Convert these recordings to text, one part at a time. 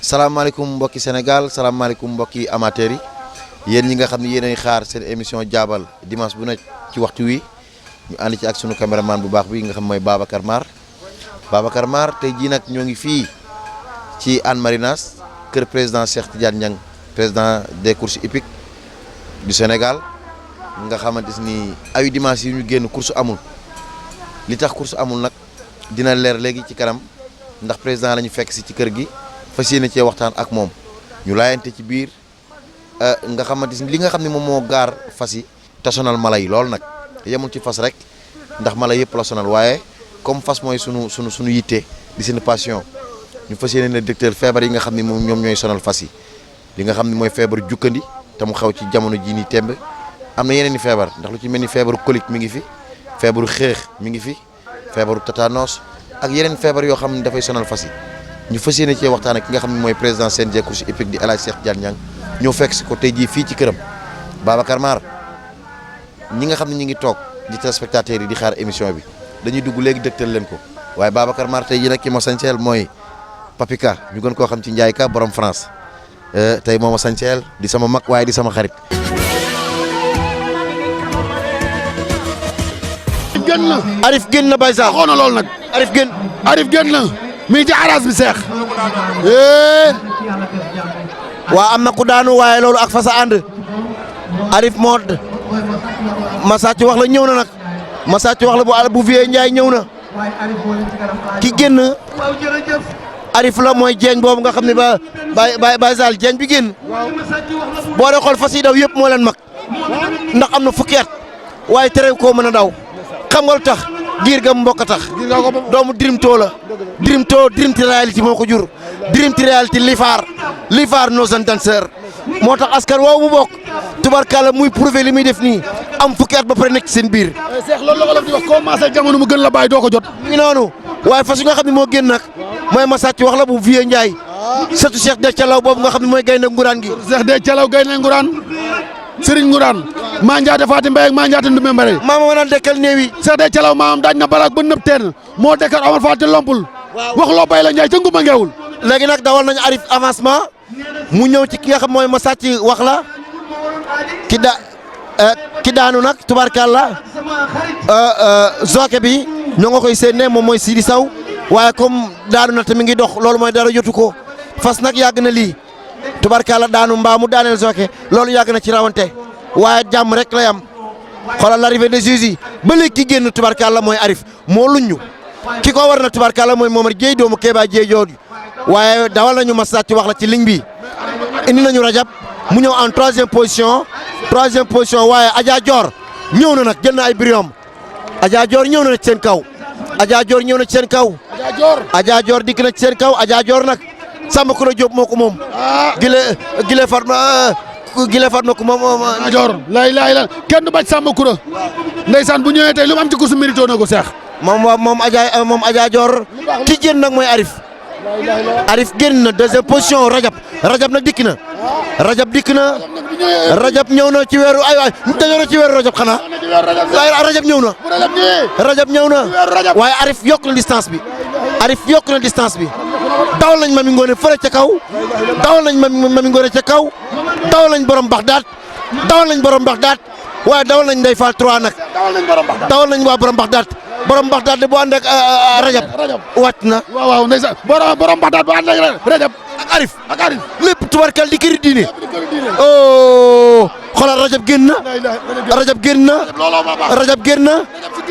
salaamaaleykum mbokki Sénégal salaamaaleykum mbokki amateurs yi yéen ñi nga xam ne yéenay xaar seen émission jaabal dimanche bu nekk ci waxtu wi ñu ànd ci ak sunu caméraman bu baax bi nga xam mooy Babacar Mar tey jii nag ñoo ngi fii ci Hann Marinas kër président Cheikh Tidiane Niang président des courses hippiques du Sénégal nga xamante ni ayu dimanche yi ñu génn course amul li tax course amul nag dina leer léegi ci kanam ndax président la ñu fekk si ci kër gi fas yéene cee waxtaan ak moom ñu laayante ci biir nga xamante ni li nga xam ne moom moo gaar fas yi te sonal mala yi lool nag yemul ci fas rek ndax mala yëpp la sonal waaye comme fas mooy sunu yitte di seen passion ñu fas yéene ne docteur feebar yi nga xam ne moom ñoom ñooy sonal fas yi li nga xam ne mooy feebar jukkandi te mu xaw ci jamono jii nii temb am na yeneen i feebar ndax lu ci mel ni feebaru colique mi ngi fi feebaru xeex mi ngi fi feebaru tétanos ak yeneen feebar yoo xam ne dafay sonal fas yi ñu fas yéene cee waxtaan ak ki nga xam ne mooy président CNG course hippique di El Hadj Cheikh Tidiane Niang ñëw fekk si ko tey jii fii ci këram Babacar Mar ñi nga xam ne ñi ngi toog di téléspectateurs yi di xaar émission bi dañuy dugg léegi dëgtal leen ko waaye Babacar Mar tey jii nag ki ma sañseel mooy Papika ñu gën koo xam ci Ndiaye Ka borom France tey moo ma sañseel di sama mag waaye di sama xarit. gën na Arif gën na Baye Sall waxoon na loolu nag Arif gën na mi ngi ci aras bi seex waa am na ku daanu waaye loolu ak fasa ànd Arif moo ma sàcc wax la ñëw na nag ma sàcc wax la bu Vieux Ndiaye ñëw na ki génn Arif la mooy jeeñ boobu nga xam ne Baye Sall jeeñ bi génn boo dee xool fas yi daw yëpp moo leen mag ndax am na fukki at waaye tere koo mën a daw xam nga lu tax giir ga mbokk a tax doomu Dream To la Dream To Dream Reality moo ko jur Dream Reality Lifar nos danseur moo tax askan woowu mu bokk tubarkalla muy prouvé li muy def nii am fukki at ba pare nekk ci seen biir. Seex loolu la ko di wax commencé jamono mu gën la bàyyi doo ko jot. mi ngi noonu waaye fas yi nga xam ne moo génn nag mooy ma sàcc wax la bu Vieux Ndiaye surtout Cheikh de Calaw boobu nga xam ne mooy gaynde nguraan gi. Cheikh de Calaw gaynde nguraan Serigne Nguraan maa njaate Fatim Mbaye ak maa njaate Ndumbe Mbare maama ma naan dekkal néew yi Cheikh de Calaw maamam daaj na baraak ba nëb teen moo dekkal Omar Fatim Lompul wax loo bay la Ndiaye ca nguma ngeewul léegi nag dawal nañu Arif avancement mu ñëw ci ki nga xam mooy ma sàcc wax la ki daanu nag tubarkalla zoke bi ñoo nga koy séenee moom mooy Sidi Saw waaye comme daanu na te mi ngi dox loolu mooy dara jotu ko fas nag yàgg na lii tubarkalla daanu mbaa mu daaneel zoke loolu yàgg na ci rawante waaye jàmm rek lay am xoolal l'arrivée de Juzi ba léegi ki génn tubarkalla mooy Arif moo luñu ki ko war na tubarkalla mooy Momar Dieye doomu Kéba Dieye jooju waaye dawal nañu ma sàcc wax la ci ligne bi indi nañu Rajab mu ñëw en troisième position waaye Adja Dior ñëw na nag jël na ay biriom Adja Dior ñëw na ci seen kaw Adja Dior ñëw na ci seen kaw Adja Dior dikk na ci seen kaw Adja Dior nag Samba Kula Diop moo ko moom gile Fatma ko moom Adja Dior lay kenn du bañ Samba Kula ndeysaan bu ñëwee tey lu mu am ci course mérito na ko Seex moom Adja Dior ki génn nag mooy Arif génn na deuxième position Rajab nag dikk na Rajab ñëw na ci weeru ay waay dañoo na ci weeru Rajab xanaa waaye Rajab ñëw na waaye Arif yokk na distance bi dawal nañ Mami Ngoone fële ca kaw dawal nañ Mami Ngoone ca kaw dawal nañ borom Baxdaat waaye dawal nañ Ndey Fall 3 nag dawal nañ waa borom Baxdaat de bu ànd ak Rajab wàcc na waaw ndeysaan borom Baxdaat bu ànd ak Rajab ak Arif lépp tubarkal di këri diine xoolal Rajab génn na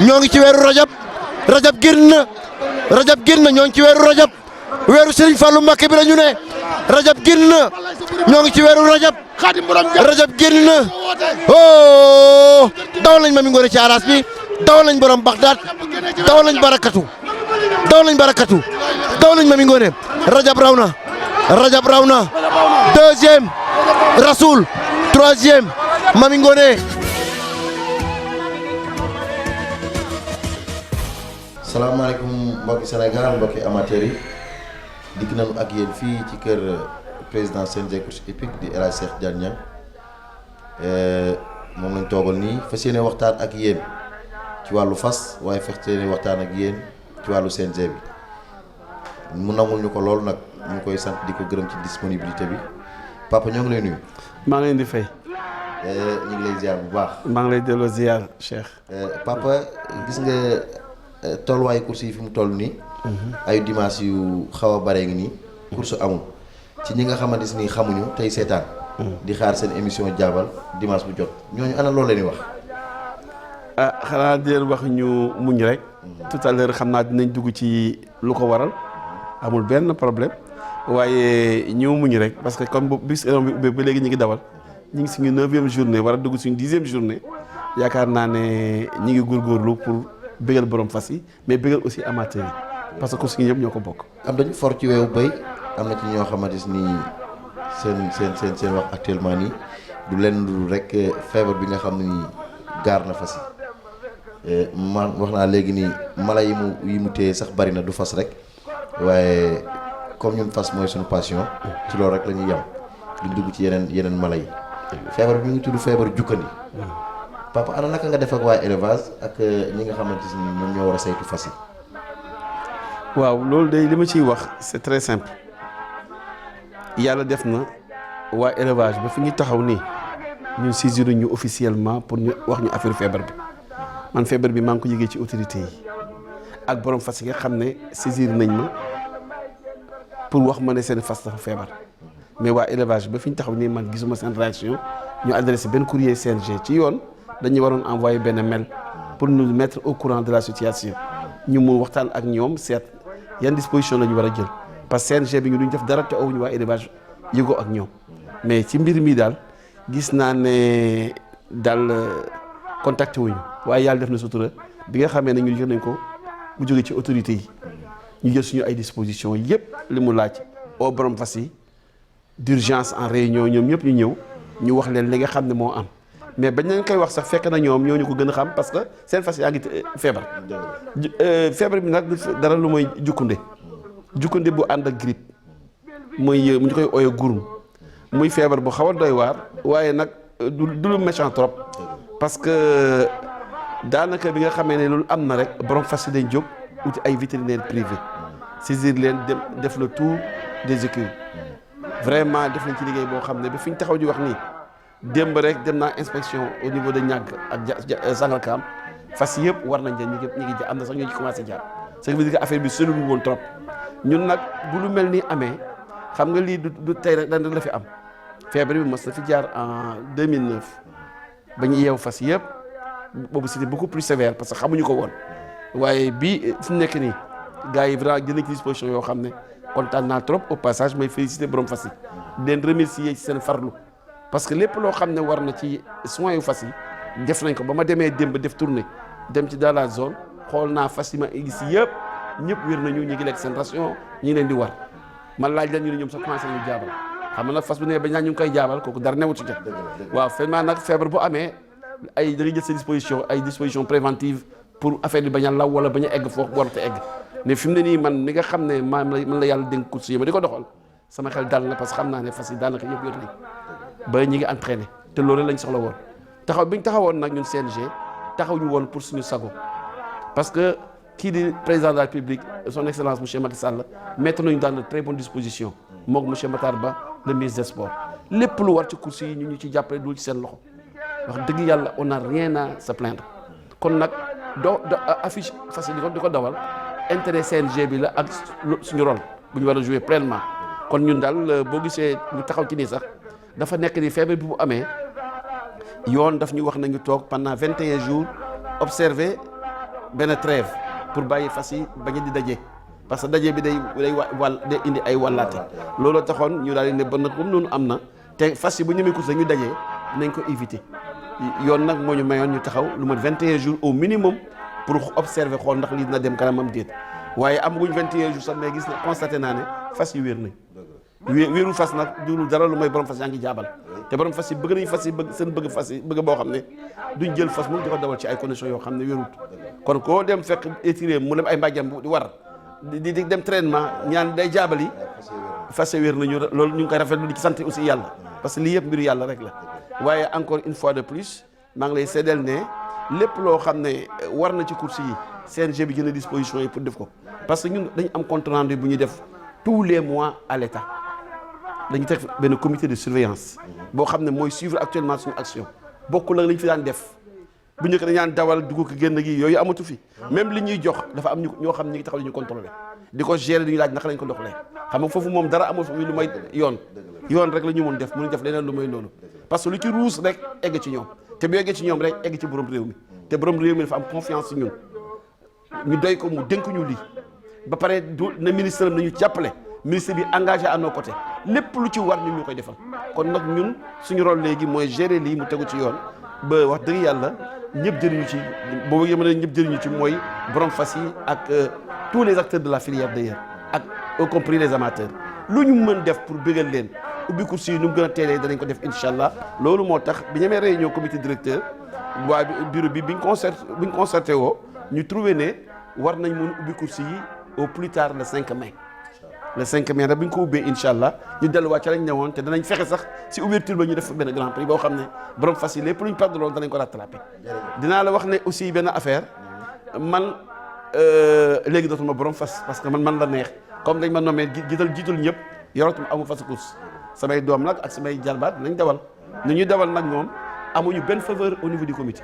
ñoo ngi ci weeru Rajab génn na ñoo ngi ci weeru Rajab weeru Serigne Fallou Mbacké bi la ñu ne Rajab génn na ñoo ngi ci weeru Rajab génn na dawal nañ Mami Ngoone ci aras bi dawal nañ borom Baxdaat dawal nañ barakatu dawal nañ Mami Ngoone Rajab raw na deuxième Rasoul troisième Mami Ngoone. salaamaaleykum mbokki Sénégal mbokki amateurs yi dikk nañu ak yéen fii ci kër président CNG course hippique di El Hadj Cheikh Tidiane Niang moom lañ toogal nii fas yéene waxtaan ak yéen ci wàllu fas waaye fas yéene waxtaan ak yéen ci wàllu CNG bi mu nangul ñu ko loolu nag ñu ngi koy sant di ko gërëm ci disponibilité bi papa ñoo ngi lay nuyu. maa ngi leen di fay. ñu ngi lay ziar bu baax. maa ngi lay delloo ziar Cheikh. papa gis nga tolluwaayu course yi fi mu toll nii. ay dimanche yu xaw a bare ngi nii. course amul ci ñi nga xamante ni xamuñu tey seetaan. di xaar seen émission jaabal dimanche bu jot ñooñu ana loolu leen di wax. xanaa di leen wax ñu muñ rek. tout à l'heure xam naa dinañ dugg ci lu ko waral amul benn problème waaye ñu muñ rek parce que comme bis bi ubbee ba léegi ñu ngi dawal ñu ngi suñu 9e journée war a dugg suñu 10e journée yaakaar naa ne ñu ngi góorgóorlu pour bégal borom fas yi mais bégal aussi amateur yi parce que suñu yëpp ñoo ko bokk. am dañu for ci weewu béy am na ci ñoo xamante ni seen wax actuellement nii du lenn lu rek feebar bi nga xam ne nii gaar na fas yi man wax naa léegi nii mala yi mu téye sax bari na du fas rek waaye comme ñun fas mooy suñu passion ci loolu rek la ñuy yem duñ dugg ci yeneen mala yi feebar bi mu ngi tudd feebar jukkandi papa ana naka nga def ak waa élevage ak ñi nga xamante ni ñoom ñoo war a saytu fas yi. waaw loolu day li ma ciy wax c'est très simple yàlla def na waa élevage ba fi ñu taxaw nii ñun saisir ñu officiellement pour ñu wax ñu affaire feebar bi man feebar bi maa ngi ko yëgee ci autorité yi ak borom fas yi nga xam ne saisir nañ ma pour wax ma ne seen fas dafa feebar mais waa élevage ba fi ñu taxaw nii man gisuma seen réaction ñu adressé benn courrier CNG ci yoon dañuy waroon envoyer benn mail pour nous mettre au courant de la situation ñu mu waxtaan ak ñoom seet yan disposition la ñu war a jël parce que CNG bi ñu duñ def dara te owuñu waa élevage yëgoo ak ñoom mais ci mbir mi daal gis naa ne daal contacté wuñu waaye yàlla def na sutura bi nga xamee ne ñu jël nañ ko mu jógee ci autorité yi ñu jël suñu ay dispositions yëpp li mu laaj au borom fas yi d'urgence en réunion ñoom ñëpp ñu ñëw ñu wax leen li nga xam ne moo am mais bañ nañ koy wax sax fekk na ñoom ñoo ñu ko gën a xam parce que seen fas yaa ngi feebar. feebar bi nag dara lu mooy jukkunde bu ànd ak grippe muy mu ñu koy ooyee gurum muy feebar bu xaw a doy waar waaye nag du lu méchant trop parce que daanaka bi nga xamee ne loolu am na rek borom fas yi dañ jóg uti ay vétérinaire privé saisir leen dem def le tour des écuries vraiment def nañ ci liggéey boo xam ne ba fi ñu taxaw di wax nii démb rek dem naa inspection au niveau de Niaga ak Sangalkam fas yëpp war nañ ñu ngi am na sax ñoo ci commencé jaar ce qui veut dire que affaire bi selu woon trop ñun nag bu lu mel ni amee xam nga lii du tey rek dañ la fi am feebar bi mos na fi jaar en 2009 ba ñu yeew fas yëpp boobu c'était beaucoup plus sévère parce que xamuñu ko woon waaye bii fi mu nekk nii gars yi vraiment jël nañ ci disposition yoo xam ne kontaan naa trop au passage may féliciter borom fas yi di leen remercier ci seen farlu parce que lépp loo xam ne war na ci soins yu fas yi def nañ ko ba ma demee démb def tournée dem ci dans la zone xool naa fas yi ma gis yëpp ñëpp wér nañu ñu ngi lekk seen ration ñu ngi leen di war man laaj leen ñu ne ñoom sax commencé nañu jaabal xam nga nag fas bu ne bañ naa ñu ngi koy jaabal kooku dara newu ci jot waaw vraiment nag feebar bu amee ay da ngay jël sa disposition ay disposition préventive pour affaire bi bañ a law wala bañ a egg foofu warut a egg mais fi mu ne nii man mi nga xam ne man la yàlla dénk course yi ma di ko doxal sama xel dal na parce que xam naa ne fas yi daanaka yëpp yor nañ ba ñi ngi entraîné te loolu lañ soxla woon taxaw bi ñu taxawoon nag ñun CNG taxaw ñu woon pour suñu sago parce que kii di président de la République son excellence monsieur Macky Sall mettre nañu dans de très bonnes dispositions moom monsieur Matar Ba le ministre des sports lépp lu war ci course yi ñu ci jàppale dul ci seen loxo wax dëgg yàlla on a rien à se plaindre kon nag doo affiche fas yi di ko dawal intérêt CNG bi la ak suñu rôle bu ñu war a jouer pleinement kon ñun daal boo gisee ñu taxaw ci nii sax dafa nekk ni feebar bi bu amee yoon daf ñu wax nañu toog pendant 21 jours observer benn trêve pour bàyyi fas yi bañ a di daje parce que daje bi day indi ay wàllaate looloo taxoon ñu daal di ne ba nag comme noonu am na te fas yi bu ñemee course ñu dajee nañ ko éviter yoon nag moo ñu mayoon ñu taxaw lu mat 21 jours au minimum pour observer xool ndax lii dina dem kanamam déet waaye amaguñ 21 jours sax mais gis na constaté naa ne fas yi wér nañ wéeru fas nag du dara lu may borom fas yaa ngi jaabal te borom fas yi bëgg nañu fas yi bëgg seen bëgg fas yi bëgg boo xam ne duñ jël fas mu di ko dawal ci ay conditions yoo xam ne wérut kon koo dem fekk étiré mu dem ay mbàjjam di war di dem traitement ñaan day jaabali fas yi wér nañu loolu ñu ngi koy rafetlu di ci sant aussi yàlla parce que lii yëpp mbiru yàlla rek la waaye encore une fois de plus maa ngi lay seedeel ne lépp loo xam ne war na ci course yi CNG bi jël disposition yi pour def ko parce que ñun dañu am compte rendu bu ñuy def tous les mois à l'État dañu teg benn comité de surveillance boo xam ne mooy suivre actuellement suñu action bokkul la lañ fi daan def bu njëkk dañu daan dawal dugg ko génn gi yooyu amatu fi même li ñuy jox dafa am ñoo xam ne ñu ngi taxaw di ñu contrôler di ko gérer di ñu laaj naka lañ ko doxalee xam nga foofu moom dara amul fa lu may yoon rek la ñu mën def mënuñ def leneen lu may loolu parce que lu ci ruus rek egg ci ñoom te bu eggee ci ñoom rek egg ci borom réew mi te borom réew mi dafa am confiance ci ñun ñu doy ko mu dénk ñu lii ba pare du na ministre am nañu jàppale ministre bi engagé à nos côtés lépp lu ci war ñun ñu koy defal kon nag ñun suñu rôle léegi mooy gérer lii mu tegu ci yoon ba wax dëgg yàlla ñëpp jëriñu ci boobu yëma ne ñëpp jëriñu ci mooy borom fas yi ak tous les acteurs de la filière d'ailleurs ak y compris les amateurs lu ñu mën def pour bégal leen ubbi course yi nu mu gën a teelee danañ ko def incha allah loolu moo tax bi ñemee réunion comité directeur waa bureau bi biñ concerté woo ñu trouvé ne war nañ mun ubbi course yi au plus tard le 5 mai le 5 mai nag bi ñu ko ubbee incha allah ñu delluwaat ca lañ ñëwoon te danañ fexe sax si ouverture ba ñu def benn grand prix boo xam ne borom fas yi lépp lu ñu perdre loolu danañ ko rattrapé dinaa la wax ne aussi benn affaire man léegi dootuma borom fas parce que man la neex comme dañ ma nommé jiital ñëpp yoratuma amu fas course samay doom nag ak samay jarbaat nañ dawal ni ñuy dawal nag ñoom amuñu benn faveur au niveau du comité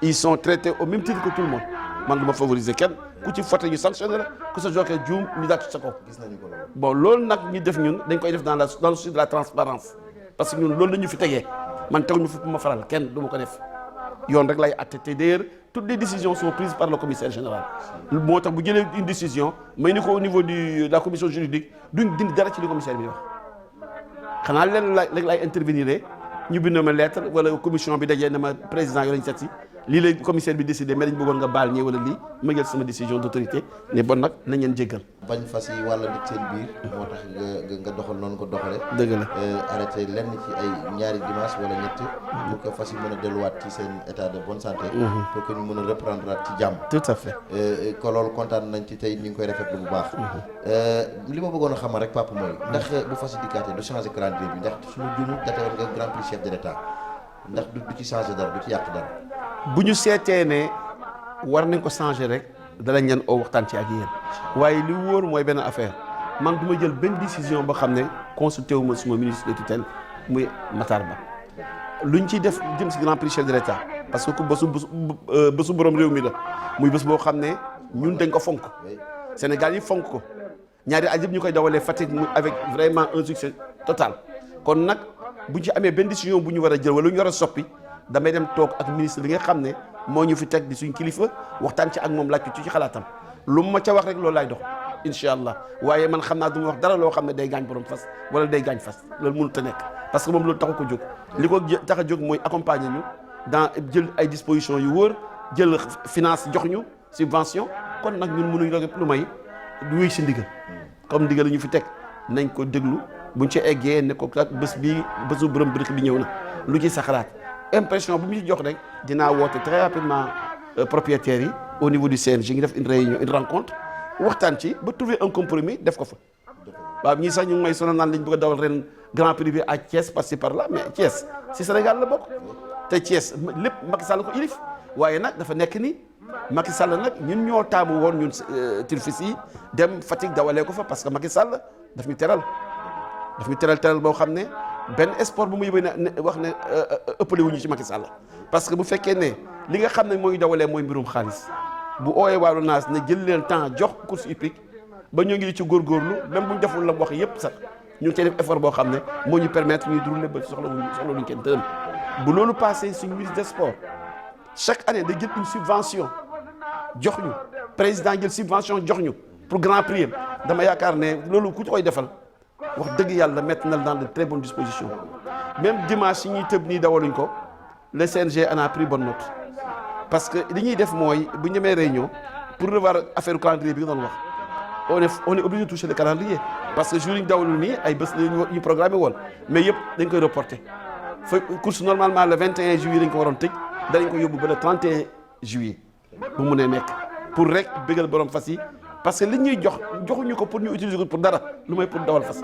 ils sont traités au même titre que tout le monde man du ma favoriser kenn ku ci foté ñu sanctionné la ku sa jokkee juum ñu dàq sa kaw. Gis nañu ko loolu. Bon loolu nag ñu def ñun dañ koy def dans le souci de la transparence parce que ñun loolu la ñu fi tegee man teguñu fi ma faral kenn du ma ko def yoon rek lay atte te d'ailleurs toutes les décisions sont prises par le commissaire général moo tax bu jëlee une décision may ni ko au niveau de la commission juridique duñ dindi dara ci li commissaire bi wax xanaa leen lay intervenir ñu bind ma lettre wala commission bi dajee na ma président yoo lañ seet si lii lay commissaire bi décidé mais dañ bëggoon nga baal ñee wala lii ma jël sama décision d'autorité ne bon nag nañ leen jéggal. bañ fas yi wala nit seen biir moo tax nga doxal noonu ko doxale dëgg la arrêté lenn ci ay ñaari dimanche wala ñett pour que fas yi mën a delluwaat ci seen état de bonne santé pour que ñu mën a reprendre at ci jàmm. tout à fait ko loolu kontaan nañ ci tey ñu ngi koy rafetlu bu baax li ma bëggoon a xamal rek papa mooy ndax bu fas yi dikkaatee du changer calendrier bi ndax suñu jumu date woon nga grand prix chef de l'état ndax du ci changer dara du ci yàq dara. bu ñu seetee ne war nañ ko changer rek danañ leen oo waxtaan ci ak yéen waaye li wóor mooy benn affaire man du ma jël benn décision boo xam ne consulté wu ma suma ministre de tutelle muy Matar Ba luñ ciy def jëm si grand prix chef de l'état parce que bésu borom réew mi la muy bés boo xam ne ñun dañ ko fonk Sénégal yi fonk ko ñaari at yëpp ñu koy dawalee Fatick mu avec vraiment un succès total kon nag buñ ci amee benn décision bu ñu war a jël wala ñu war a soppi damay dem toog ak ministre bi nga xam ne moo ñu fi teg di suñ kilifa waxtaan ci ak moom laaj ci xalaatam lu ma ca wax rek loolu laay dox incha allah waaye man xam naa du ma wax dara loo xam ne day gaañ borom fas wala day gaañ fas loolu mënut a nekk parce que moom loolu taxu ko jóg li ko tax a jóg mooy accompagner ñu dans jël ay dispositions yu wóor jël finance jox ñu subvention kon nag ñun mënuñ rek lu may wuy si ndigal comme ndigal ñu fi teg nañ ko déglu buñ ci eggee ne ko kat bés bii bésu borom bërëk bi ñëw na lu ci sa xalaat impression bu mu ci jox rek dinaa woote très rapidement propriétaires yi au niveau du CNG ngi def une réunion une rencontre waxtaan ci ba trouver un compromis def ko fa waaw ñii sax ñu ngi may sonal naan lañ bëgg a dawal ren grand prix bi à Thiès par-ci par-là mais Thiès si Sénégal la bokk te Thiès lépp Macky Sall ko ilif waaye nag dafa nekk ni Macky Sall nag ñun ñoo taamu woon ñun Tirfis yi dem Fatick dawalee ko fa parce que Macky Sall daf ñu teral boo xam ne benn sport bu mu yóbbee ne wax ne ëppale wuñu ci Macky Sall parce que bu fekkee ne li nga xam ne mooy dawalee mooy mbirum xaalis bu ooyee wàllu naas ne jël leen temps jox course hippique ba ñoo ngi ci góorgóorlu même bu ñu deful la mu wax yépp sax ñu ngi cay def effort boo xam ne moo ñu permettre ñuy dérouler ba soxla luñ kenn dërëm bu loolu passé suñu ministre des sports chaque année da jël une subvention jox ñu président jël subvention jox ñu pour grand prix dama yaakaar ne loolu ku koy defal wax dëgg yàlla mettre na dans de très bonnes dispositions même dimanche yi ñuy tëb nii dawaluñ ko le CNG en a pris bonne note parce que li ñuy def mooy bu ñu demee réunion pour revoir affaire calendrier bi nga doon wax on est obligé de toucher le calendrier parce que jour yi ñu dawalul nii ay bés la ñu programmé woon mais yëpp dañ koy reporter fa course normalement le 21 juillet dañ ko waroon tëj danañ ko yóbbu ba le 31 juillet bu mu nee nekk pour rek bégal borom fas yi parce que li ñuy joxuñu ko pour ñu utiliser ko pour dara lu may pour dawal fas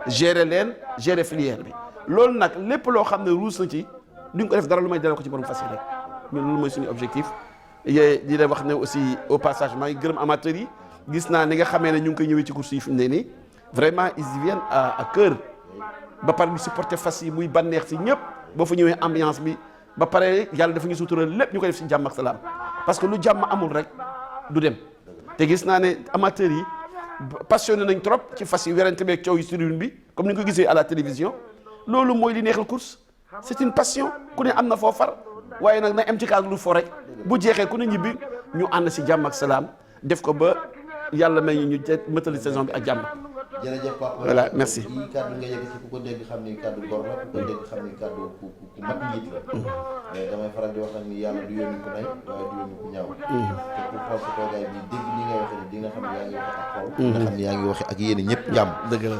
gérer filière bi loolu nag lépp loo xam ne ruus na ci duñ ko def dara lu may delloo ko ci borom fas yi rek ñun loolu mooy suñu objectif di la wax ne aussi au passage maa ngi gërëm amateurs yi gis naa ni nga xamee ne ñu ngi koy ñëwee ci course yi fi mu ne nii vraiment ils y viennent à cœur ba pare ñu supporter fas yi muy bànneex si ñëpp boo fa ñëwee ambiance bi ba pare yàlla dafa ñu sutural lépp ñu koy def si jàmm ak salaam parce que lu jàmm amul rek du dem te gis naa ne amateurs yi passionné nañ trop ci fas yi werante beeg coow yi sur une bi comme ni nga ko gisee à la télévision loolu mooy li neexal course c'est une passion ku ne am na foo far waaye nag na am ci cadre lu fo rek bu jeexee ku ne ñibbi ñu ànd si jàmm ak salaam def ko ba yàlla may ñu mëtali saison bi ak jàmm. jërëjëf Papa voilà merci. yi kàddu nga yegg ci ku ko dégg xam ni kàddu góor la ku ko dégg xam ni kàddu ku mat njiit la. mais damay faral di wax nag ni yàlla du yónni ku nay waaye du yónni ku ñaaw. te ku xool sa toogaay bi dégg ni nga waxee ni di nga xam ne yaa ngi waxe ak xol. nga xam ne yaa ngi waxe ak yéen ñëpp jàmm. dëgg la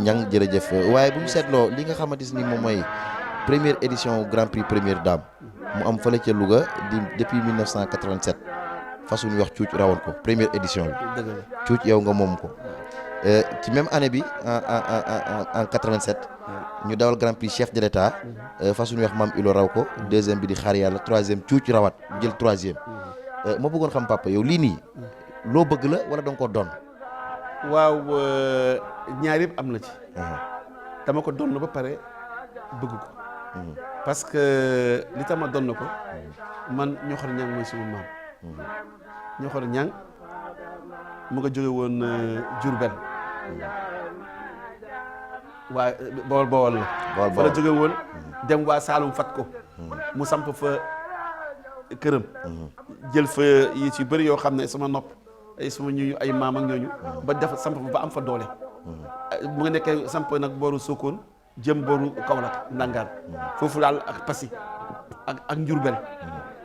ñang jërëjëf waaye bu ñu seetloo li nga xamante ni moom mooy première édition Grand Prix Première Dame mu am fële ca Louga depuis 1987 façon ñu wax cuuc rawoon ko première édition bi. dëgg la cuuc yow nga moom ko. ci même année bi en 87 ñu dawal Grand Prix chef de l'État façon ñu wax Mame Ilo raw ko deuxième bi di xaar yàlla troisième cuuc rawat jël troisième ma bëggoon xam papa yow lii nii loo bëgg la wala danga ko doon. waaw ñaar yëpp am na ci. dama ko doon ba pare bëgg ko. parce que li tax ma doon ko man Ñoxor Ñang mooy suma maam. Ñoxor Ñang mu nga jóge woon Diourbel waa Bawol la fa la jóge woon dem waa Saalum fat ko mu samp fa këram jël fa yi ci bëri yoo xam ne sama nopp ay sama ñu ay maam ak ñooñu ba def samp fa ba am fa doole mu nga nekkee samp nag booru Sokone jëm booru Kaolack Ndangaan foofu daal ak Passy ak Diourbel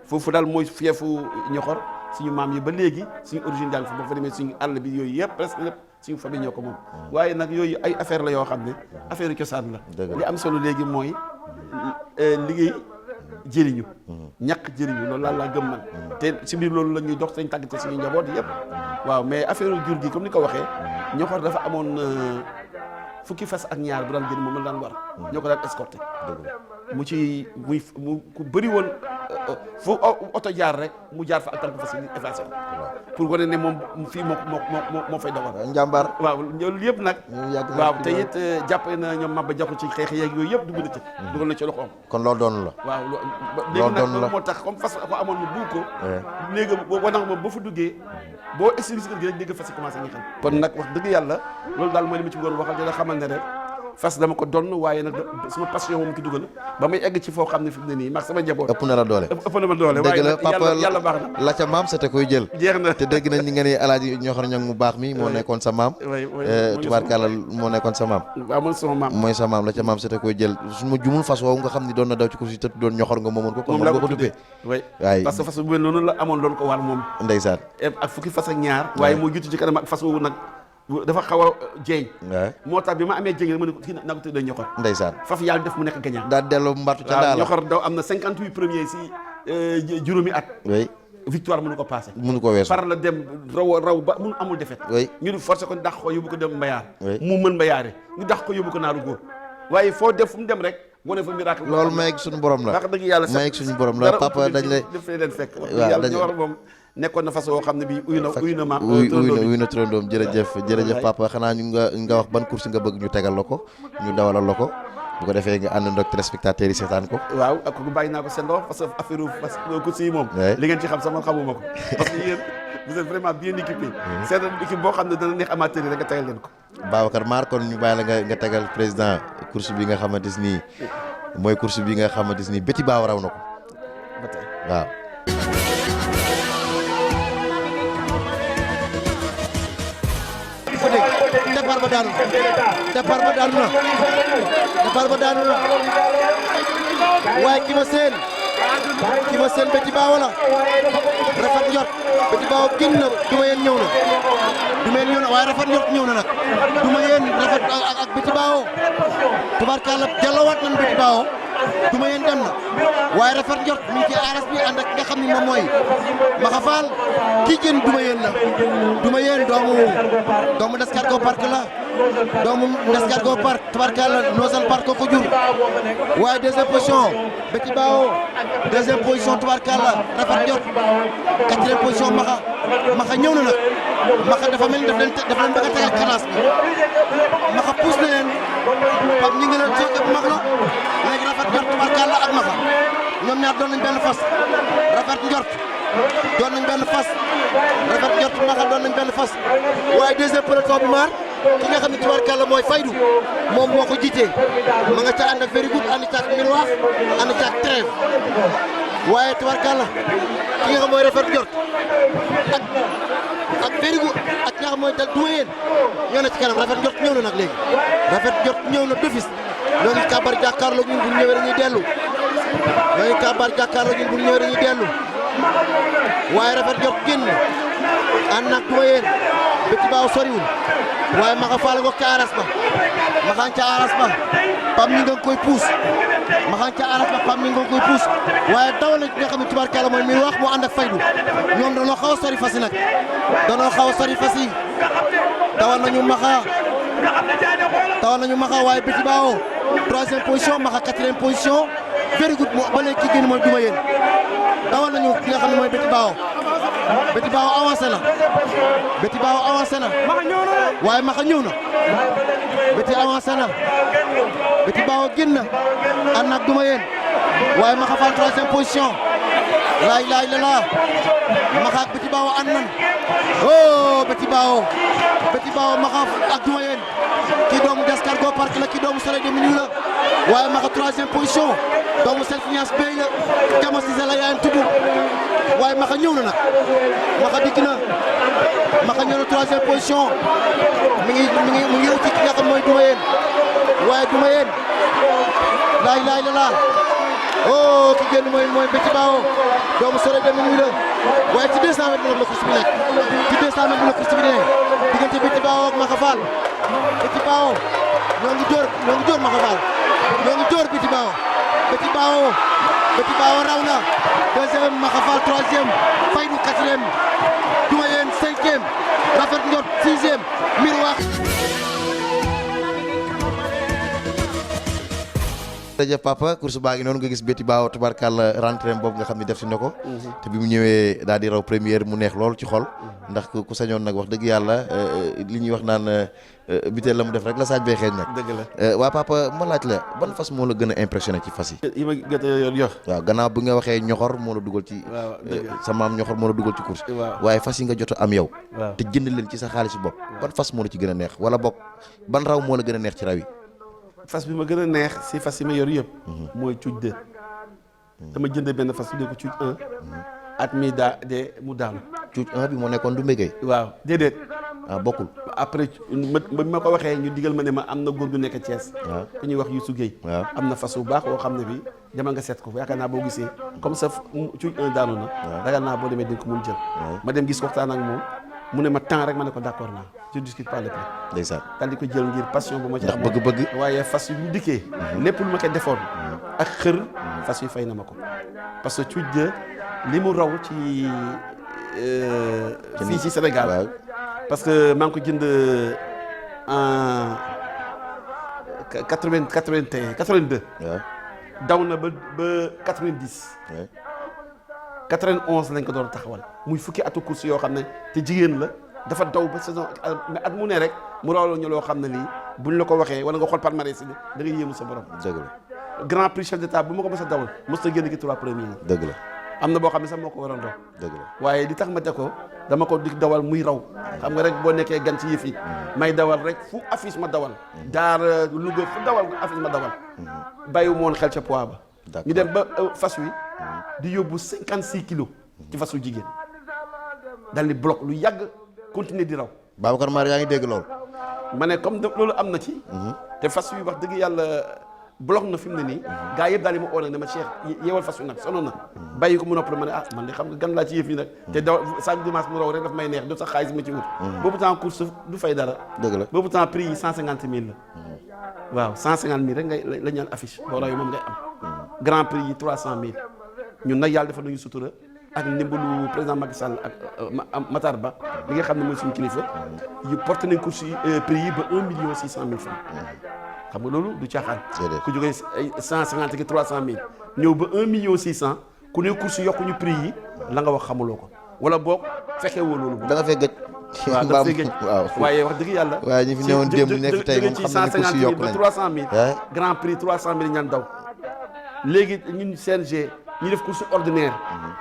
foofu daal mooy fiefu Ñoxor suñu maam yi ba léegi suñu origine daal boo fa demee suñu àll bi yooyu yëpp presque lépp suñu famille ñoo ko moom waaye nag yooyu ay affaire la yoo xam ne affaire yu cosaan la li am solo léegi mooy liggéey jëriñu ñàkk jëriñu loolu laa gëm man te si biir loolu la ñuy dox sañ tàggate suñu njaboot yëpp waaw mais affaire jur gi comme ni ko waxee Ñoxor dafa amoon fukki fas ak ñaar bu daan génn moom la daan war ñoo ko daan escorté mu ku bëri woon fu oto jaar rek mu jaar fa ak tànk fas yi effacé ko pour wane ne moom fii moo fay doxal njàmbaar waaw loolu yëpp nag waaw te it jàpp na ñoom Maba Jaxu ci xeex yeeg yooyu yëpp dugg na ci dugal na ci loxoom kon loolu doon la waaw léegi nag loolu moo tax comme fas ko amoon mu buug ko léegi wanag moom boo fa duggee boo expliqué kër gi rek dégg fas yi commencé ñi xam kon nag wax dëgg yàlla loolu daal mooy li ma ci bëggoon waxal dina xamal ne rek fas dama ko donn waaye nag sama passion moom ki dugal ba may egg ci foo xam ne fi mu ne nii mag sama njaboot ëpp na la doole waaye nag yàlla baax na la ca maam sa te koy jël jeex na te dégg nañ ni nga ne Alaaji Ñoxor Ñang mu baax mi moo nekkoon sa maam tubaarkàlla moo nekkoon sa maam waaw mooy sama maam mooy sa maam la ca maam sa te koy jël su ma jumul fas woowu nga xam ni doon na daw ci ko si tëdd doon Ñoxor nga moomoon ko kon moom nga ko tuddee waaye parce que fas bu noonu la amoon doon ko war moom ndeysaan ak fukki fas ak ñaar waaye moo jiitu ci kanam ak fas woowu nag dafa xaw a jeeñ moo tax bi ma amee jéng rek ma ne ko kii na ko tuddee Ñoxor ndeysaan faf yàlla def mu nekk gagnant daal delloo mbattu ca daala Ñoxor daw am na 58 premiers si juróomi at victoire mënu ko passé mënu ko weesu par la dem raw ba mun amul defet ñu di forcé ko dàq ko yóbbu ko dem mbayaar mu mën mbayaare ñu dàq ko yóbbu ko naaru góor waaye foo def fu mu dem rek wane fa miracle loolu may ak suñu borom la wax dëgg yàlla may ak suñu borom la papa dañ lay def leen fekk yàlla Ñoxor moom nekkoon na façon xam ne bii uyu na trondoom jërëjëf papa xanaa ñu nga wax ban course nga bëgg ñu tegal la ko ñu dawalal la ko bu ko defee nga ànd ndoog téléspectateurs yi seetaan ko waaw ak ko bàyyi naa ko seen loxo parce que affaire course yi moom li ngeen ci xam sama xamuma ko parce que yéen vous êtes vraiment bien équipé c'est une équipe boo xam ne dana neex amateur yi rek nga tegal leen ko Babacar Mar kon ñu bàyyi la nga tegal président course bi nga xamante ni mooy course bi nga xamante ni Béti Baaw raw na ko ba tey waaw départ ba daanu na waaye ki ma seen Béti Baaw la rafet njort Béti Baaw génn na duma yéen ñëw na waaye rafet njort ñëw na nag duma yéen rafet ak Béti Baaw tubaarkàlla jàllawaat nañ Béti Baaw duma yéen dem na waaye rafet njort mi ngi ci aras bi ànd ak nga xam ni moom mooy Maxa Fall kii jën duma yéen la duma yéen doomu Descartes parc la doomu Descargo Park tabarkalla Nozal Park ko jur waaye deuxième position Petit Bao deuxième position tabarkalla rafet jot quatrième position Maxa ñëw na nag Maxa dafa mel ni daf leen bëgg a tegal classe bi Maxa pousse na leen Pape ñi ngi leen jóge bu mag la léegi rafet jot tabarkalla ak Maxa ñoom ñaar doon nañ benn fas rafet njort doon nañ benn fas rafet njort Maxa doon nañ benn fas waaye deuxième peloton bi maar ki nga xam ne tubaarkàlla mooy Faydu moom moo ko jiitee ma nga ca ànd ak very good ànd ca ak Miroir ànd ca ak Trève waaye tubaarkàlla ki nga xam mooy rafet njort ak very good ak ki nga xam mooy dal duma yéen ñoo na ci kanam rafet njort ñëw na nag léegi rafet njort ñëw na d'office ñoo ngi kàbbar jàkkaarloo ñun bu ñu ñëwee dañuy dellu ñoo ngi kàbbar jàkkaarloo ñun bu ñu ñëwee dañuy dellu waaye rafet njort génn ànd nag duma yéen Petit Bao soriwul waaye Maxa Fall ngoog ca aras ba Maxaan ca aras ba Pam ñi nga koy puus Maxaan ca aras ba Pam ñi nga koy puus waaye dawal na ki nga xam ne tubaarkàlla mooy Miroir moo ànd ak Faydu ñoom dañoo xaw a sori fas yi nag dañoo xaw a sori fas yi dawal nañu Maxa waaye Petit Bao troisième position Maxa quatrième position very good moo ba léegi ki génn mooy duma yéen dawal nañu ki nga xam ne mooy Petit Bao Petit Bao avancé na Petit Bao avancé na waaye Maxa ñëw na Petit avancé na Petit Bao génn na ànd ak duma yéen waaye Maxa Fall troisième position laay la laa Maxa ak Petit Bao ànd nan oh Petit Bao Maxa ak duma yéen kii doomu Descargo Park la kii doomu Soleil de Minuit la waaye Maxa troisième position doomu Selfinias Bey la Jama Cissé la yaayam tudd waaye Maxa ñëw na nag Maxa dikk na Maxa ñëw na troisième position mi ngi uti ki nga xam mooy duma yéen waaye duma yéen laay la laa oh ki génn mooy Petit Bao doomu Soleil de Minuit la waaye ci 200 mètres la course bi nekk ci 200 mètres la course bi nekk diggante Petit Bao ak Maxa Fall Petit Bao ñoo ngi door Maxa Fall ñoo ngi door Petit Bao raw na deuxième Maxa Fall troisième Faydu quatrième duma yéen cinquième rafet njot sixième Miroir. jërëjëf papa course baa ngi noonu nga gis Petit Bao tubarkàlla rentrée boobu nga xam ne def si na ko te bi mu ñëwee daal di raw première mu neex lool ci xol ndax ku sañoon nag wax dëgg yàlla li ñuy wax naan biteel la mu def rek la saaj bee xeeñ nag dëgg la waa papa ma laaj la ban fas moo la gën a impressionné ci fas yi ma gën a yor waaw gannaaw bi nga waxee ñoxor moo la dugal ci sa maam ñoxor moo la dugal ci course waaye fas yi nga jot a am yow te jënd leen ci sa xaalisu bopp ban fas moo la ci gën a neex wala bokk ban raw moo la gën a neex ci raw yi fas bi ma gën a neex si fas yi ma yor yëpp mooy cuuj 2 dama jënd benn fas bi ne ko cuuj 1 at mi de mu daanu cuuj 1 bi moo nekkoon du mbéggee waaw déedéet bokkul après ba ma ko waxee ñu digal ma ne ma am na góor gu nekk Thiès ku ñuy wax Youssou Gueye am na fas bu baax boo xam ne bi demal nga seet ko yaakaar naa boo gisee comme ça cuuj 1 daanu na ragal naa boo demee di nga ko mun jël ma dem gis waxtaan ak moom mu ne ma temps rek ma ne ko d'accord naa je discute pas le prix ndeysaan daal di ko jël ngir passion bu ma ci am ndax bëgg-bëgg waaye fas yu mu dikkee lépp lu ma ko defoon ak xër fas yu fay na ma ko parce que cuuj de li mu raw ci fii ci Sénégal parce que maa ngi ko jënd en 82 daw na ba 90 91 lañ ko doon taxawal muy fukki atu course yoo xam ne te jigéen la dafa daw ba saison mais at mu ne rek mu rawloo ñu loo xam ne lii buñ la ko waxee wala nga xool palmarès bi da ngay yéemu sa borom. dëgg la grand prix chef d'état bu ma ko mës a dawal mës na génn ki 3 premiers yi. dëgg la am na boo xam ne sax moo ko waroon daw. dëgg la waaye li tax ma te ko dama ko di dawal muy raw xam nga rek boo nekkee gan ci yëf yi may dawal rek fu affiche ma dawal. Daara Louga fu dawal affiche ma dawal. bàyyiwu ma woon xel ca poids ba. ñu dem ba fas wi di yóbbu 56 kilos ci fasu jigéen dal di bloc lu yàgg continuer di raw. Babacar Mar yaa ngi dégg loolu. ma ne comme loolu am na ci. te fas wi wax dëgg yàlla bloc na fi mu ne nii. gaa yëpp daal di ma oo nag ne ma Cheikh yeewal fas wi nag sonoon na. bàyyi ko mu noppal ma ne man de xam nga gan laa ci yëf yi nag. te daw chaque dimanche mu raw rek daf may neex du sax xaalis ma ci wut. boobu temps course du fay dara. dëgg la boobu temps prix yi 150 000 la. waaw 150 000 rek ngay la ñu naan affiche boo rawee moom ngay am. grand prix yi 300 000 ñun nag yàlla dafa nañu sutura ak ndimbalu président Macky Sall ak Matar Ba li nga xam ne mooy suñu kilifa yu porté nañ course yi prix yi ba 1,6 million francs xam nga loolu du caaxaan. ku jógee ay 150 ki 300 000 ñëw ba 1,6 million ku ne course yokkuñu prix yi la nga wax xamuloo ko wala boog fekkee woo loolu. da nga fee gëj. waaw da nga fee gëj waaye wax dëgg yàlla. waaye ñi fi newoon démb nekk fi tey moom xam nañ ne course yokku nañ ba 300 000. grand prix 300 000 ñaan daw. léegi ñun CNG ñu def course ordinaire.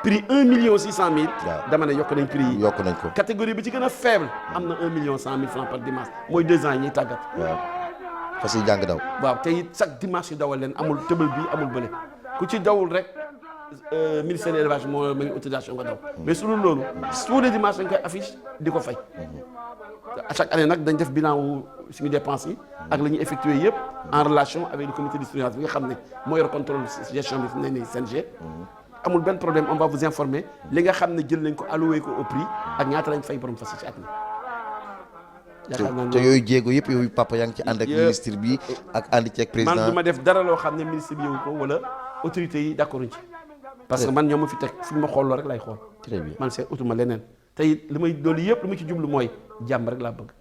prix 1,6 million. dama ne yokk nañ prix yi. yokk nañ ko catégorie bi ci gën a faible. am na 1,1 million francs par dimanche mooy 2 ans yi ñuy tàggat. waaw fas yi jàng daw. waaw te it chaque dimanche yu dawal leen amul tëbal bi amul bële ku ci dawul rek ministère de l'élevage moo may autorisation nga daw. mais su dul loolu tous les dimanches dañ koy affiche di ko fay. à chaque année nag dañ def bilan wu suñu dépenses yi. ak la ñuy effectué yëpp en relation avec le comité de surveillance bi nga xam ne moo yor contrôle gestion bi fi mu ne nii CNG. amul benn problème on va vous informer li nga xam ne jël nañ ko alloué ko au prix ak ñaata lañ fay borom fas yi ci at mi. te yooyu jéego yëpp yooyu papa yaa ngi ci ànd ak ministre bi ak ànd ci ak président. man du ma def dara loo xam ne ministre bi yow ko wala autorités yi d'accord ci. parce que man ñoo ma fi teg fi ma xool rek lay xool. très bien man c'est utuma leneen. te it li may loolu yëpp li ma ci jublu mooy jàmm rek laa bëgg.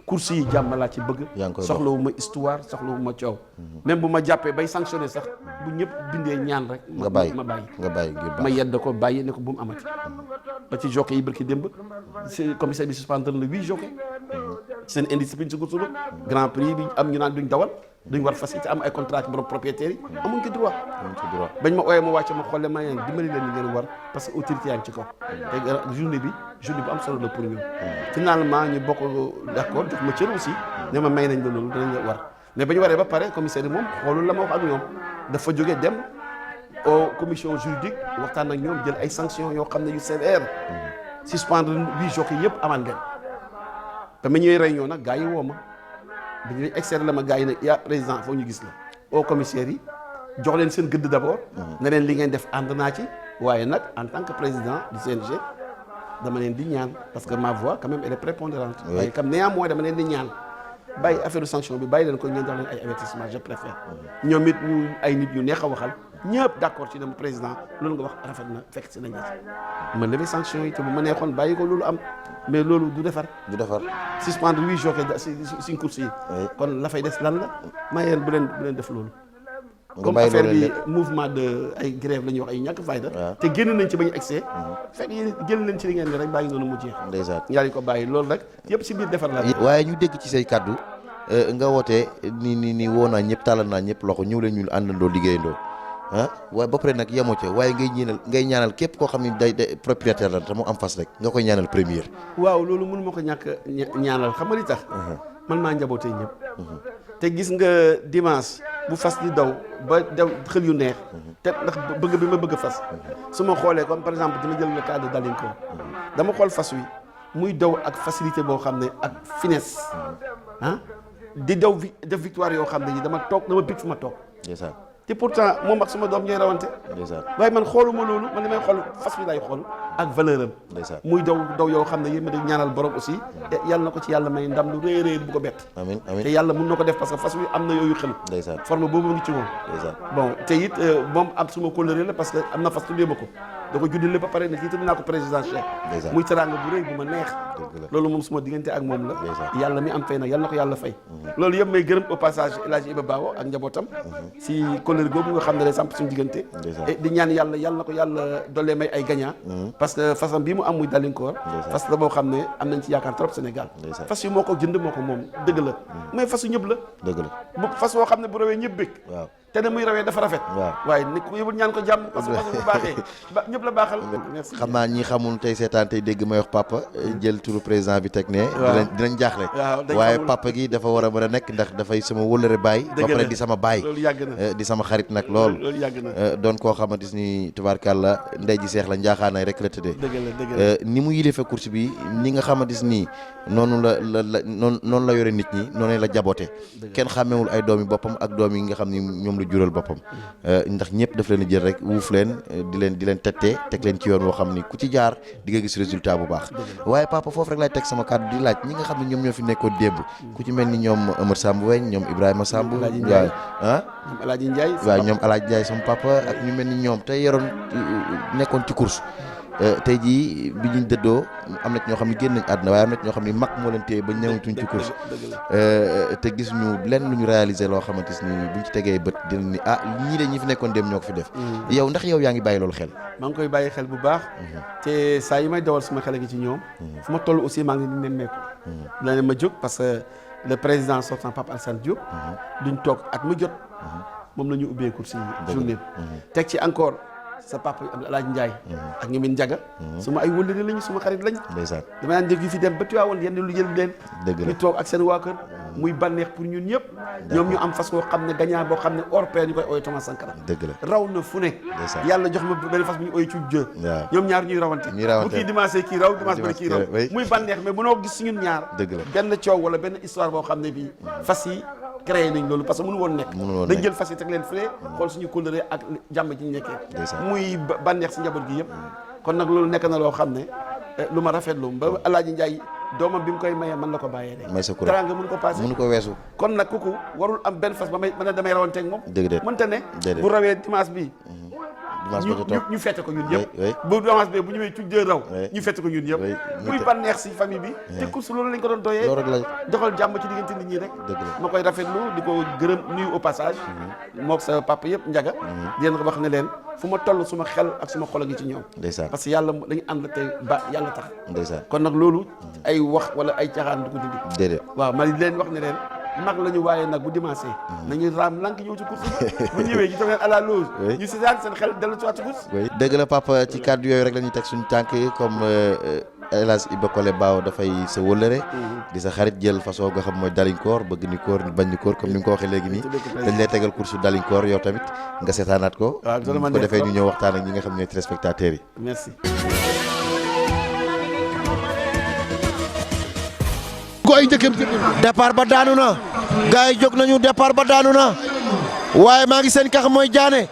course yi jàmm laa ci bëgg. soxlawu ma histoire soxlawu ma coow. même bu ma jàppee bay sanctionné sax bu ñëpp bindee ñaan rek. nga bàyyi ma bàyyi. nga bàyyi ngir baax ma yedd ko bàyyi ne ko bu mu amati. ba ci jockey yi barki démb commissaire bi suspendre le 8 jockey. seen indiscipline ci course ba. grand prix bi am ñu naan duñ dawal duñ war fas ci am ay contrat ci borom propriétaires yi. amuñ ci droit. bañ ma ooyee ma wàcce ma xolle ma yeen dimbali leen li ngeen war parce que autorité yaa ngi ci kaw. te journée bi bu am solo la pour ñoom. finalement ñu bokk d'accord jox ma cër aussi. ne ma may nañ la loolu danañ la war mais ba ñu waree ba pare commissaire yi moom xoolul la ma wax ak ñoom dafa jógee dem au commission juridique waxtaan ak ñoom jël ay sanctions yoo xam ne yu sévère. suspendre 8 jockeys yëpp amaan leen. ba ma ñëwee réunion nag gars yi woo ma bi ñu externe la ma gars yi ne yaa président foo ñu gis la au commissaire yi jox leen seen gëdd d'abord. ne leen li ngeen def ànd naa ci waaye nag en tant que président du CNG dama leen di ñaan parce que ma voix quand même elle est prépondérante. waaye comme néanmoins dama leen di ñaan bàyyi affaire de sanction bi bàyyi leen ko ngeen jox leen ay avertissement je préfère. ñoom it ñu ay nit ñu neex a waxal ñëpp d'accord ci dem président loolu nga wax rafet na fekk si nañ ma lever sanction yi te bu ma neexoon bàyyi ko loolu am mais loolu du defar. suspendre 8 jockeys si course yi. kon la fay des lan la ma yéen bu leen def loolu. comme affaire bi mouvement de ay grève la ñuy wax ay ñàkk fayda. te génn nañ ci ba ñu excès. fekk yéen génn nañ ci li ngeen di rek bàyyi noonu mu jeex. ndeysaan yaa ngi ko bàyyi loolu rek yëpp si biir defar la. waaye ñu dégg ci say kaddu nga wootee ni woo naa ñëpp tàllal naa ñëpp loxo ñëw leen ñu àndandoo liggéeyandoo waaye ba pare nag yemoo ca waaye ngay ñaanal képp koo xam ne day propriétaire la te mu am fas rek nga koy ñaanal première. waaw loolu mënu ma ko ñàkk ñaanal xam nga li tax. man maa njabootee ñëpp. te gis nga dimanche bu fas di daw ba daw xel yu neex. te ndax bëgg bi ma bëgg fas. su ma xoolee comme par exemple dama jël le cas de Dalinko. dama xool fas wi muy daw ak facilité boo xam ne ak finesse. di daw def victoire yoo xam ne yi dama bég fu ma toog. te pourtant moom ak sama doom ñooy rawante. waaye man xooluma loolu man li may xool fas wi lay xool ak valeur am. muy daw yoo xam ne yéen ma di ñaanal borom aussi. yàlla na ko ci yàlla may ndam lu rëy rëy bu ko bett. amiin amiin te yàlla mun na ko def parce que fas wi am na yooyu xel. forme boobu ngi ci moom. bon te it moom am suma kóllëre la parce que am na fas tuddee ma ko. da ko juddile ba pare ne kii tudd naa ko président Cheikh. muy teraanga bu rëy bu ma neex. loolu moom suma diggante ak moom la. yàlla mi am fay nag yàlla na ko yàlla fay. loolu yëpp may gërëm au passage El Hadj Iba Bawo ak njabootam. si kóllëre googu nga xam ne day samp suñu diggante. di ñaan yàlla na ko yàlla dollee may ay gagnant. parce que fasam bii mu am muy Dalinkoor. fas la boo xam ne am nañ ci yaakaar trop Sénégal. fas yi moo ko jënd moo ko moom dëgg la. mais fasu ñëpp la. bu fas woo xam ne bu rawee ñëpp bëgg. te ne muy rawee dafa rafet. waaye nit ku yëbul ñaan ko jàmm parce que fas bu baaxee ñëpp la baaxal. xam naa ñi xamul tey seetaan tey dégg may wax papa jël turu président bi teg ne. dinañ jaaxle. waaye papa gi dafa war a mën a nekk ndax dafay sama wëllëre baay. ba pare di sama baay. loolu yàgg na di sama xarit nag lool. loolu yàgg na doon koo xamante ni tubaarkàlla ndey ji seex la njaaxaanaay rek la tëddee. dëgg la ni mu yilife course bi ni nga xamante ni noonu la yore nit ñi noonu la jaboote. kenn xàmmewul ay doomi boppam ak doom yi nga xam ni ñoom la jural boppam. ndax ñëpp daf leen jël rek wuuf leen di leen tettee teg leen ci yoon woo xam ni ku ci jaar di nga gis résultat bu baax. waaye papa foofu rek lay teg sama kàddu di laaj ñi nga xam ne ñoom ñoo fi nekkoon démb ku ci mel ni ñoom Amar Samb Weñ ñoom Ibrahima Samb waaw Alaaji Ndiaye waaw ñoom Alaaji Ndiaye sama papa ak ñu mel ni ñoom te yoroon nekkoon ci course tey jii bi ñu dëddoo am na ci ñoo xam ne génn nañ àdduna waaye am na ci ñoo xam ne mag moo leen téye ba ñëwatuñ ci course te gis ñu lenn lu ñu réaliser loo xamante ni buñ ci tegee bët dina ni ñii de ñi fi nekkoon dem ñoo ko fi def yow ndax yow yaa ngi bàyyi loolu xel maa ngi koy bàyyi xel bu baax te saa yi may dawal suma xel gi ci ñoom fu ma toll aussi maa ngi leen di nemmeeku la ne ma jóg parce que le président sortant Pape Alassane Diop duñ toog at mu jot moom la ñu ubbee course yi journée teg ci encore sa papa Alaaji Ndiaye ak ñoom Njaga suma ay wëllëre lañu suma xarit lañ ndeysaan dama naan dégg fi dem ba Tiwaawoon yenn lu jël leen ñu toog ak seen waa kër muy bànneex pour ñun ñëpp ñoom ñu am fas koo xam ne gagnant boo xam ne hors pair ñu koy ooy Thomas Sankara dëgg la raw na fu ne yàlla jox ma benn fas bu ñu ooy cuub jë ñoom ñaar ñuy rawante bu kii dimanche kii raw dimanche ba kii raw muy bànneex mais mënoo gis si ñun ñaar benn coow wala benn histoire boo xam ne bii fas yi créé nañ loolu parce que mënu woon nekk dañ jël fas yi teg leen fële xool suñu kóllëre ak jàmm ci ñu nekkee muy bànneex si njaboot gi yëpp kon nag loolu nekk na loo xam ne lu ma rafetlu ba Alaaji Ndiaye doomam bi mu koy mayee man la ko bàyyee de may sa kuréel teraanga mënu ko passé mënu ko weesu kon nag kooku warul am benn fas ba may mën a damay rawanteeg moom mënta ne bu rawee dimanche bi ñu fête ko ñun ñëpp bu dimanche bi bu ñëwee tuddee raw ñu fête ko ñun ñëpp muy bànneex si famille bi te course loolu lañ ko doon doyee doxal jàmm ci diggante nit ñi rek ma koy rafetlu di ko gërëm nuyu au passage mook sa papa yëpp Njaga di leen ko wax ne leen fu ma toll suma xel ak suma xol a ngi ci ñoom parce que yàlla dañu ànd tey ba yàlla tax kon nag loolu ay wax wala ay caaxaan du ko dindi waaw ma leen wax ne leen mag la ñu waaye nag bu dimanche nañu raam lank ñëw ci course bu ñëwee ñu toog leen à la loge ñu seetaan seen xel dellu ci waat ci course dëgg la papa ci kàddu yooyu rek la ñuy teg suñu tànk comme El Hadj Iba Collé Bao dafay sa wëllëre di sa xarit jël façon nga xam mooy dalinkoor bëgg ni koor bañ ni koor comme ni nga ko waxee léegi nii dañ lay tegal course dalinkoor yow tamit nga seetaanaat ko bu ko defee ñu ñëw waxtaan ak ñi nga xam ñooy téléspectateurs yi merci départ ba daanu na gars yi jóg nañu départ ba daanu na waaye maa ngi seen kax mooy jaane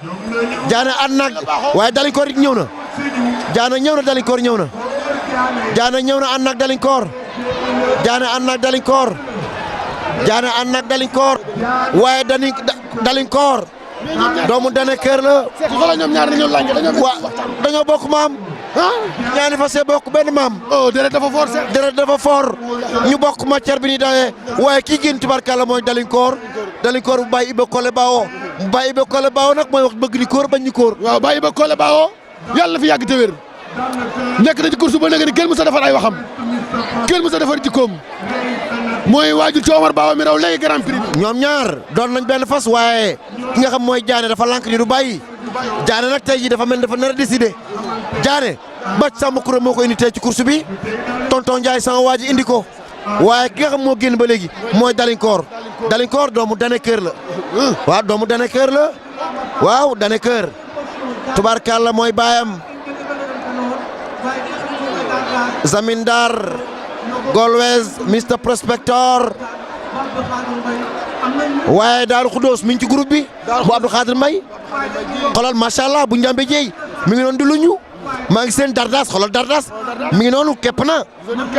ànd nag waaye dalinkoor it ñëw na jaane ñëw na dalinkoor ñëw na jaane ñëw na ànd nag dalinkoor jaane ànd nag dalinkoor jaane ànd nag dalinkoor waaye dalinkoor doomu dane kër la dañoo bokk maam ñaani fa see bokk benn maam deret dafa fort ñu bokk matière bi ni dawee waaye kii génn tubarkalla mooy dalinkoor bu Baye Iba Collé Bao Baye Iba Collé Bao nag mooy wax bëgg ni kóor bañ ni kóor waaw Baye Iba Collé Bao yàlla na fi yàgg te wér nekk na ci course ba nekk ni kenn mu sa defar ay waxam kenn mu sa defar jikkoom mooy waajur ci Omar Bao mi raw léegi Grand Prix ñoom ñaar doon nañ benn fas waaye ki nga xam mooy jaane dafa lànk ni du bàyyi jaane nag tey jii dafa mel dafa nar a décidé jaane bàcc sama kuréel moo ko indi tey ci course bi tonton Ndiaye sama waa ji indi ko waaye ki nga xam moo génn ba léegi mooy dalinkoor doomu dane kër la waaw doomu dane kër la waaw dane kër tubaarkàlla mooy baayam Zamindar Golwez Mr Prospector waaye Daaru Khoudoss mi ngi ci groupe bi bu Abdou Khadir Mbaye xoolal macha allah bu njàmbe jeey mi ngi noonu di luñu maa ngi seen dardas xoolal dardas mi ngi noonu képp na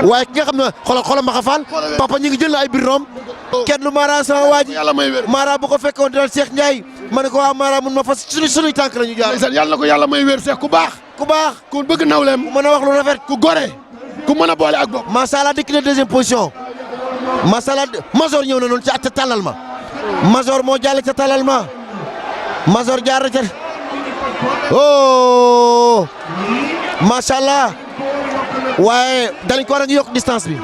waaye ki nga xam ne xoolal Maxa Fall papa ñu ngi jël ay biir noom kenn lu Mara sama waa ji Mara bu ko fekkoon dal Cheikh Ndiaye ma ne ko waa Mara mun ma fas suñuy tànk la ñu jaar yàlla na ko yàlla may wér Cheikh ku baax ku bëgg nawleem ku mën a wax lu rafet ku gore ku mën a boole ak bopp macha allah dikk na deuxième position macha allah Major ñëw na noonu ca tàllal ma Major moo jàll ca tàllal ma Major jaar na ca oh macha allah waaye dalinkoor a ngi yokk distance bi.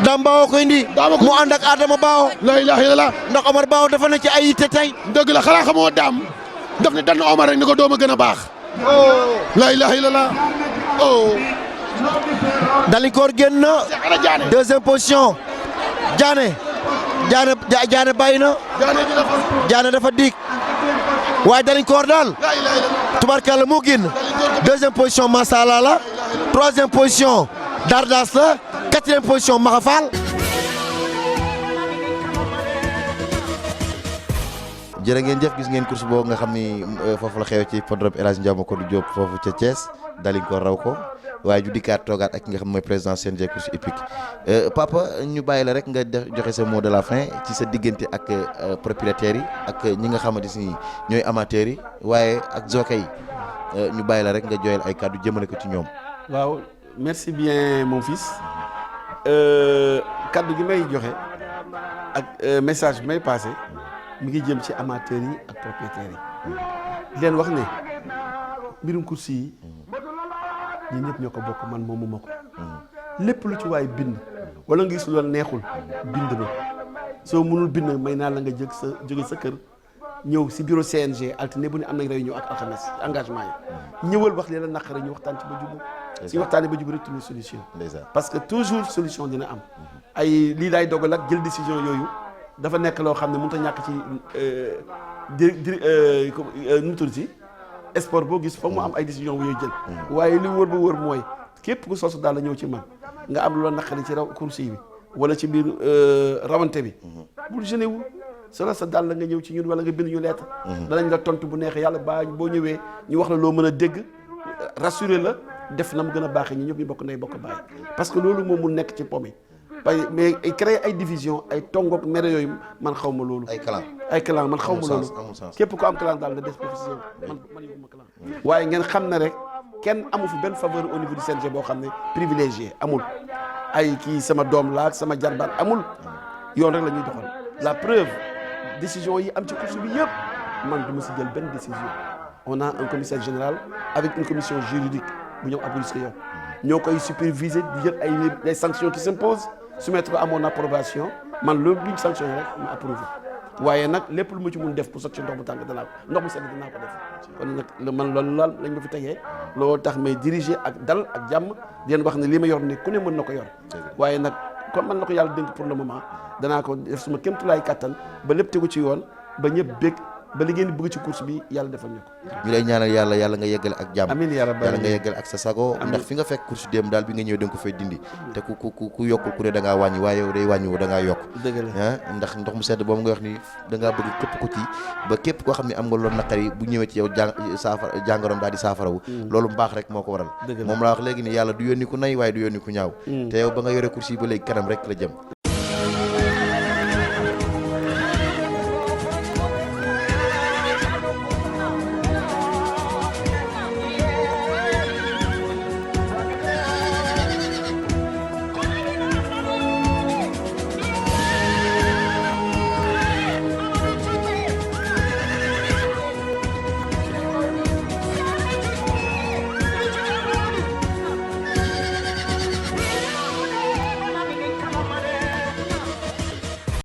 Dambaaw ko indi mu ànd ak Adama Bao. la ilaha illallah ndax Omar Bao dafa ne ci ay yitte tey. dëgg la xanaa xamoo daam daf ne dan Omar rek ni ko dooma gën a baax. la ilaha illallah dalinkoor génn na deuxième position Jaane bàyyi na Jaane dafa dik waaye dalinkoor daal tubarkalla moo génn deuxième position Massala la troisième position Dardas la quatrième position Maxa Fall. jërë ngeen jëf gis ngeen course boobu nga xam ni foofu la xew ci podrop El Hadj Ndiamo Kodou Diop foofu ca Thiès dalinkoor raw ko waaye ju dikkaat toogaat ak ki nga xam mooy président CNG course hippique papa ñu bàyyi la rek nga joxe sa mot de la fin ci sa diggante ak propriétaires yi ak ñi nga xamante ni ñooy amateurs yi waaye ak jockey yi ñu bàyyi la rek nga joyal ay kàddu jëmale ko ci ñoom. waaw merci bien mon fils kàddu gi may joxe ak message bi may passé mi ngi jëm ci amateurs yi ak propriétaires yi leen wax ne mbirum course yi ñi ñëpp ñoo ko bokk man moomu ma ko lépp lu ci waay bind wala nga gis lu la neexul bind ma soo mënul bind may naa la nga jóge sa kër ñëw si bureau CNG altine bu ne am na réunion ak alxames engagement yi ñëwal wax li la naqare ñu waxtaan ci ba jublu si waxtaanee ba jublu rek trouver solution parce que toujours solution dina am ay lii laay dogal ak jël décision yooyu dafa nekk loo xam ne mënut a ñàkk ci nu mu tudd si sport boo gis foog mu am ay décision yooyu jël waaye li wër ba wër mooy képp ku sosu daal la ñëw ci man nga am lu la naqari ci raw course bi wala ci biir rawante bi bul gêné wu solo sa daal la nga ñëw ci ñun wala nga bind ñu lettre danañ la tontu bu neexee yàlla boo ñëwee ñu wax la loo mën a dégg rassurer la def na mu gën a baaxee ñi ñëpp ñu bokk ndey bokk bàyyi parce que loolu moom mu nekk ci pomi mais créer ay division ay tongook mere yooyu man xaw ma loolu ay clan man xaw ma loolu képp ko am clan daal nga des professionnel man yóbbu ma clan waaye ngeen xam ne rek kenn amu fi benn faveur au niveau du CNG boo xam ne privilégié amul ay kii sama doom la ak sama jarbaat amul yoon rek la ñuy doxal la preuve décision yi am ci course bi yëpp man du ma si jël benn décision on a un commissaire général avec une commission juridique bu ñëw appui yow ñoo koy superviser di jël ay les sanctions qui s'imposent soumettre ko à mon approbation man loolu luñ sanctionné rek ma approuvé waaye nag lépp lu ma ci mun def pour sotti ndox bu tàng danaa ko ndox mu sedd dinaa ko def kon nag man loolu laal lañ ma fi tegee loolu tax may diriger ak dal ak jàmm di leen wax ne lii ma yor ne ku ne mën na ko yor waaye nag comme man na ko yàlla dénk pour le moment danaa ko def suma kéemtulaay kattan ba lépp tegu ci yoon ba ñëpp bég ba li ngeen bëgg ci course bi yàlla defal ñu ko. ñu lay ñaanal yàlla nga yeggale ak jàmm. amiin yaa rabbi yàlla nga yeggale ak sa sago. ndax fi nga fekk course démb daal bi nga ñëw da nga ko fay dindi. te ku yokkul ku ne da ngaa wàññi waaye yow day wàññiwoo da ngaa yokk. dëgg la ndax ndox mu sedd boobu nga wax ni da ngaa bëgg képp ku ci ba képp koo xam ne am nga loolu naqari bu ñëwee ci yow jàngoroom daal di saafarawu. loolu mbaax rek moo ko waral. moom laa wax léegi ni yàlla du yónni ku nay waaye du yónni ku ñaaw. te yow ba nga yore course yi ba léegi kanam rek la jëm.